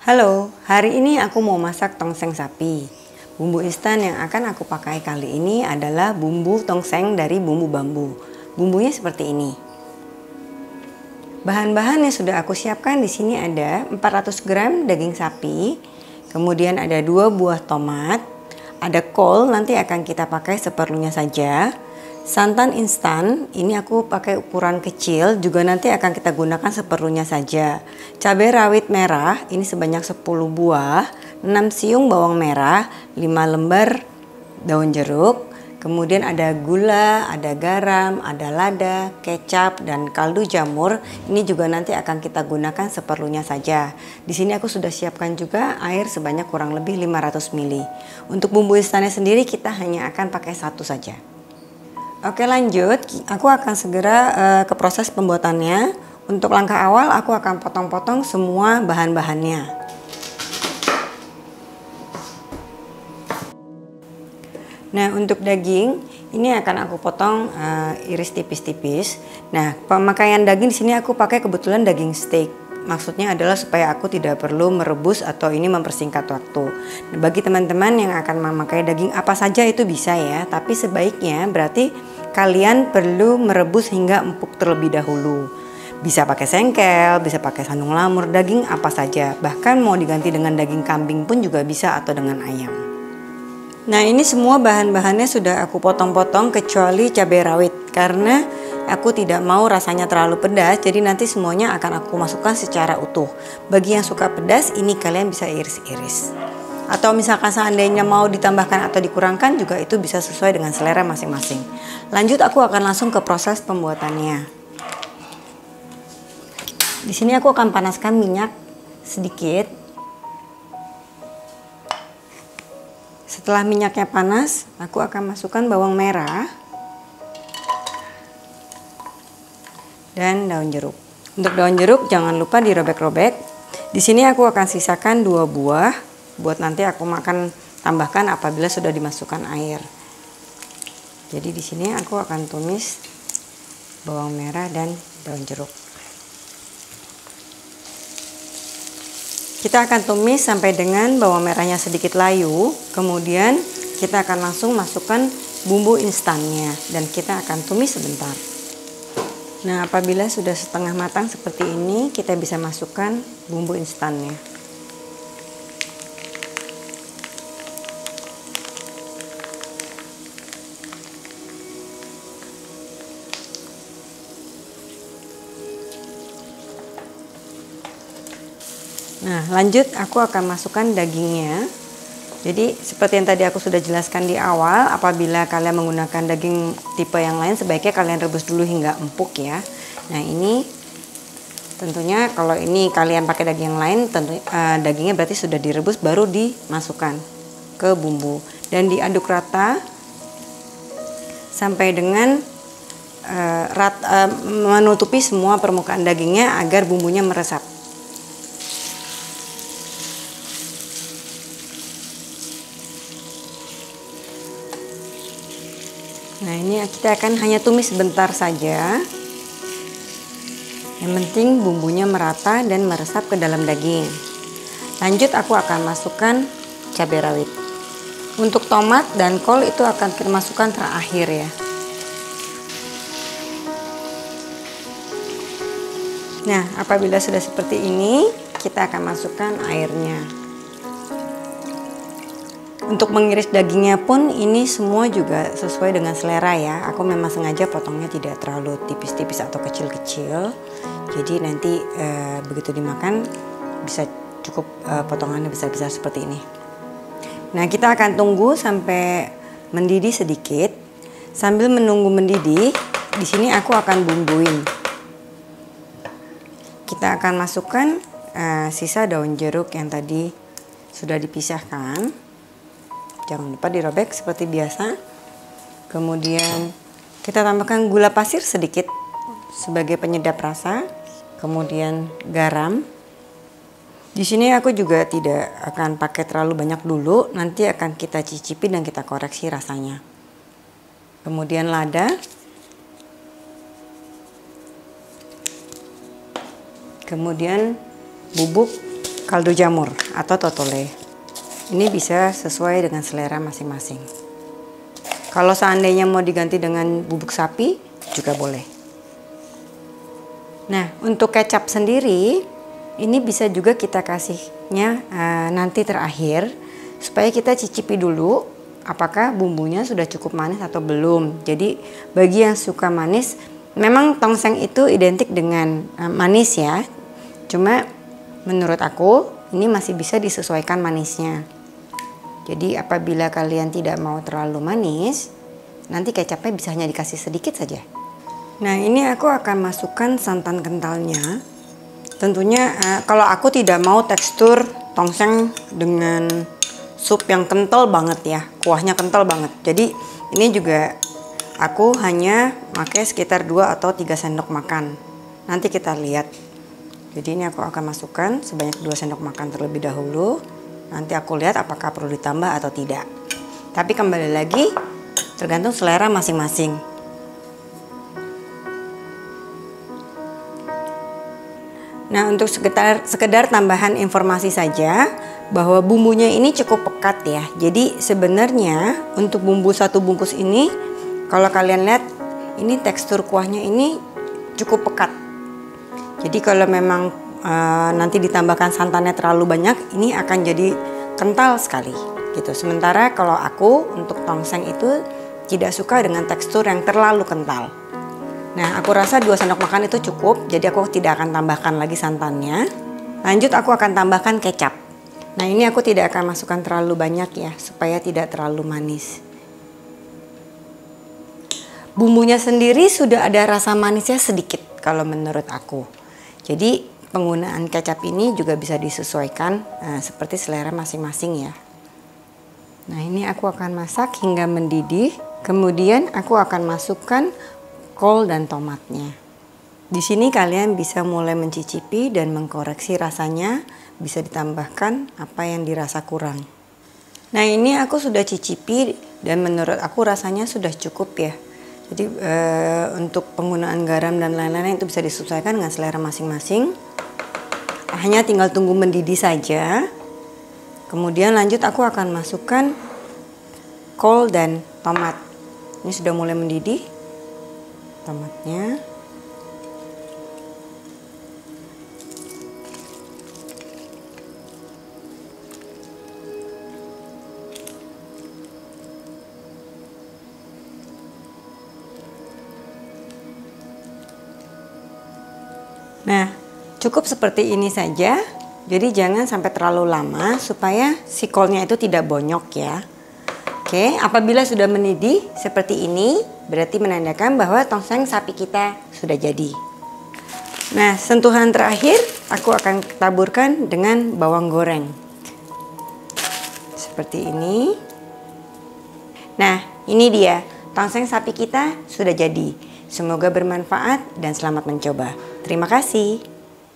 Halo, hari ini aku mau masak tongseng sapi. Bumbu instan yang akan aku pakai kali ini adalah bumbu tongseng dari bumbu bambu. Bumbunya seperti ini. Bahan-bahan yang sudah aku siapkan di sini ada 400 gram daging sapi, kemudian ada 2 buah tomat, ada kol nanti akan kita pakai seperlunya saja. Santan instan, ini aku pakai ukuran kecil, juga nanti akan kita gunakan seperlunya saja. Cabai rawit merah, ini sebanyak 10 buah, 6 siung bawang merah, 5 lembar daun jeruk, kemudian ada gula, ada garam, ada lada, kecap, dan kaldu jamur. Ini juga nanti akan kita gunakan seperlunya saja. Di sini aku sudah siapkan juga air sebanyak kurang lebih 500 ml. Untuk bumbu instannya sendiri kita hanya akan pakai satu saja. Oke, lanjut, aku akan segera ke proses pembuatannya. Untuk langkah awal aku akan potong-potong semua bahan-bahannya. Nah, untuk daging ini akan aku potong iris tipis-tipis. Nah, pemakaian daging di sini aku pakai kebetulan daging steak. Maksudnya adalah supaya aku tidak perlu merebus atau ini mempersingkat waktu. Nah, bagi teman-teman yang akan memakai daging apa saja itu bisa ya, tapi sebaiknya berarti kalian perlu merebus hingga empuk terlebih dahulu. Bisa pakai sengkel, bisa pakai sandung lamur, daging apa saja. Bahkan mau diganti dengan daging kambing pun juga bisa atau dengan ayam. Nah, ini semua bahan-bahannya sudah aku potong-potong kecuali cabai rawit karena aku tidak mau rasanya terlalu pedas, jadi nanti semuanya akan aku masukkan secara utuh. Bagi yang suka pedas, ini kalian bisa iris-iris. Atau misalkan seandainya mau ditambahkan atau dikurangkan juga itu bisa sesuai dengan selera masing-masing. Lanjut aku akan langsung ke proses pembuatannya. Di sini aku akan panaskan minyak sedikit. Setelah minyaknya panas, aku akan masukkan bawang merah dan daun jeruk. Untuk daun jeruk jangan lupa dirobek-robek. Di sini aku akan sisakan 2 buah buat nanti aku makan tambahkan apabila sudah dimasukkan air. Jadi di sini aku akan tumis bawang merah dan daun jeruk. Kita akan tumis sampai dengan bawang merahnya sedikit layu, kemudian kita akan langsung masukkan bumbu instannya dan kita akan tumis sebentar. Nah, apabila sudah setengah matang seperti ini, kita bisa masukkan bumbu instannya. Nah, lanjut aku akan masukkan dagingnya. Jadi seperti yang tadi aku sudah jelaskan di awal, apabila kalian menggunakan daging tipe yang lain sebaiknya kalian rebus dulu hingga empuk ya. Nah, ini tentunya kalau ini kalian pakai daging yang lain, tentu dagingnya berarti sudah direbus baru dimasukkan ke bumbu dan diaduk rata sampai dengan menutupi semua permukaan dagingnya agar bumbunya meresap. Nah, ini kita akan hanya tumis sebentar saja. Yang penting bumbunya merata dan meresap ke dalam daging. Lanjut aku akan masukkan cabai rawit. Untuk tomat dan kol itu akan kita masukkan terakhir ya. Nah, apabila sudah seperti ini, kita akan masukkan airnya. Untuk mengiris dagingnya pun ini semua juga sesuai dengan selera ya. Aku memang sengaja potongnya tidak terlalu tipis-tipis atau kecil-kecil. Jadi nanti begitu dimakan bisa cukup potongannya besar-besar seperti ini. Nah, kita akan tunggu sampai mendidih sedikit. Sambil menunggu mendidih, di sini aku akan bumbuin. Kita akan masukkan sisa daun jeruk yang tadi sudah dipisahkan. Jangan lupa dirobek seperti biasa. Kemudian kita tambahkan gula pasir sedikit sebagai penyedap rasa. Kemudian garam. Di sini aku juga tidak akan pakai terlalu banyak dulu. Nanti akan kita cicipi dan kita koreksi rasanya. Kemudian lada. Kemudian bubuk kaldu jamur atau totole. Ini bisa sesuai dengan selera masing-masing. Kalau seandainya mau diganti dengan bubuk sapi juga boleh. Nah, untuk kecap sendiri ini bisa juga kita kasihnya nanti terakhir supaya kita cicipi dulu apakah bumbunya sudah cukup manis atau belum. Jadi bagi yang suka manis, memang tongseng itu identik dengan manis ya. Cuma menurut aku ini masih bisa disesuaikan manisnya. Jadi apabila kalian tidak mau terlalu manis, nanti kecapnya bisa hanya dikasih sedikit saja. Nah, ini aku akan masukkan santan kentalnya. Tentunya kalau aku tidak mau tekstur tongseng dengan sup yang kental banget ya, kuahnya kental banget. Jadi ini juga aku hanya pakai sekitar 2 atau 3 sendok makan. Nanti kita lihat. Jadi ini aku akan masukkan sebanyak 2 sendok makan terlebih dahulu. Nanti aku lihat apakah perlu ditambah atau tidak. Tapi kembali lagi tergantung selera masing-masing. Nah, untuk sekedar tambahan informasi saja bahwa bumbunya ini cukup pekat ya. Jadi sebenarnya untuk bumbu satu bungkus ini kalau kalian lihat ini tekstur kuahnya ini cukup pekat. Jadi kalau memang nanti ditambahkan santannya terlalu banyak, ini akan jadi kental sekali gitu. Sementara kalau aku untuk tongseng itu tidak suka dengan tekstur yang terlalu kental. Nah, aku rasa 2 sendok makan itu cukup, jadi aku tidak akan tambahkan lagi santannya. Lanjut aku akan tambahkan kecap. Nah, ini aku tidak akan masukkan terlalu banyak ya, supaya tidak terlalu manis. Bumbunya sendiri sudah ada rasa manisnya sedikit kalau menurut aku. Jadi penggunaan kecap ini juga bisa disesuaikan seperti selera masing-masing ya. Nah, ini aku akan masak hingga mendidih. Kemudian aku akan masukkan kol dan tomatnya. Di sini kalian bisa mulai mencicipi dan mengkoreksi rasanya, bisa ditambahkan apa yang dirasa kurang. Nah, ini aku sudah cicipi dan menurut aku rasanya sudah cukup ya. Jadi untuk penggunaan garam dan lain-lain itu bisa disesuaikan dengan selera masing-masing. Hanya tinggal tunggu mendidih saja. Kemudian lanjut aku akan masukkan kol dan tomat. Ini sudah mulai mendidih tomatnya. Nah, cukup seperti ini saja. Jadi jangan sampai terlalu lama supaya si kolnya itu tidak bonyok ya. Oke, apabila sudah mendidih seperti ini, berarti menandakan bahwa tongseng sapi kita sudah jadi. Nah, sentuhan terakhir aku akan taburkan dengan bawang goreng. Seperti ini. Nah, ini dia. Tongseng sapi kita sudah jadi. Semoga bermanfaat dan selamat mencoba. Terima kasih.